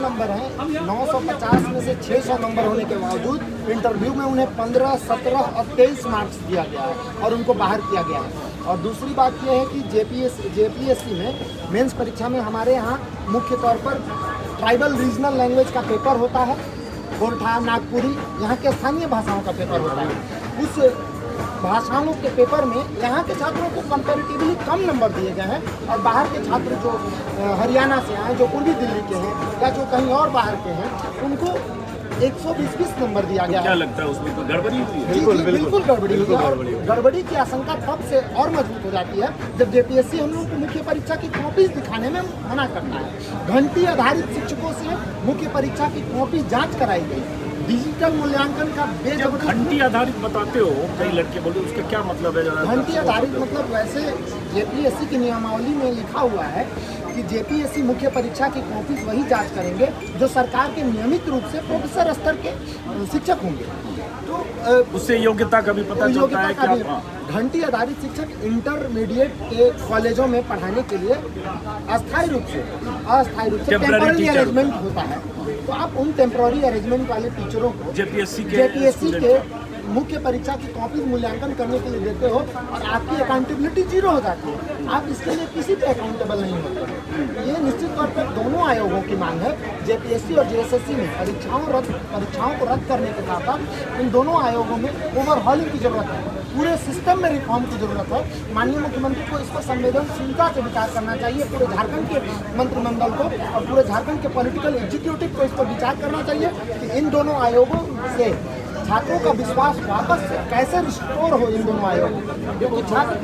Number है 950 में से 600 नंबर होने के बावजूद इंटरव्यू में उन्हें 15, 17 और 23 मार्क्स दिया गया है और उनको बाहर किया गया है। और दूसरी बात यह है कि जेपीएससी में मेंस परीक्षा में हमारे यहाँ मुख्य तौर पर ट्राइबल रीजनल लैंग्वेज का पेपर होता है, गोरठा, नागपुरी, यहाँ के स्थानीय भाषाओं का पेपर होता है। उस भाषाओं के पेपर में यहाँ के छात्रों को कंपैरेटिवली कम नंबर दिए गए हैं और बाहर के छात्र जो हरियाणा से आए, जो पूर्वी दिल्ली के हैं या जो कहीं और बाहर के हैं, उनको 120 नंबर दिया गया है। क्या लगता है उसमें कोई गड़बड़ी हुई है? बिल्कुल गड़बड़ी हुई है। और गड़बड़ी की आशंका तब से और मजबूत हो जाती है जब जेपीएससी हम लोग को मुख्य परीक्षा की कॉपीज दिखाने में मना करता है। घंटी आधारित शिक्षकों से मुख्य परीक्षा की कॉपी जांच कराई गई। डिजिटल मूल्यांकन का जब घंटी आधारित बताते हो, कई लड़के बोलते हैं, उसका क्या मतलब है? जरा घंटी आधारित मतलब वैसे जेपीएससी की नियमावली में लिखा हुआ है कि जेपीएससी मुख्य परीक्षा की कॉपीज वही जांच करेंगे जो सरकार के नियमित रूप से प्रोफेसर स्तर के शिक्षक होंगे। तो उससे योग्यता का भी पता चलता है क्या? घंटी आधारित शिक्षक इंटरमीडिएट के कॉलेजों में पढ़ाने के लिए अस्थायी रूप से टेम्पररी अरेंजमेंट होता है। तो आप उन टेम्पररी अरेंजमेंट वाले टीचरों को जेपीएससी के मुख्य परीक्षा की कॉपी मूल्यांकन करने के लिए देते हो और आपकी अकाउंटेबिलिटी 0 हो जाती है। आप इसके लिए किसी पे अकाउंटेबल नहीं होते। ये निश्चित तौर पर दोनों आयोगों की मांग है। जेपीएससी और जेएसएससी में परीक्षाओं को रद्द करने के साथ साथ इन दोनों आयोगों में ओवरहॉलिंग की जरूरत है। पूरे सिस्टम में रिफॉर्म की जरूरत है। माननीय मुख्यमंत्री को इस पर संवेदनशीलता से विचार करना चाहिए। पूरे झारखंड के मंत्रिमंडल को और पूरे झारखंड के पॉलिटिकल एग्जीक्यूटिव को इस पर विचार करना चाहिए कि इन दोनों आयोगों से छात्रों का विश्वास वापस कैसे रिस्टोर हो इन दोनों आयोगों, क्योंकि छात्र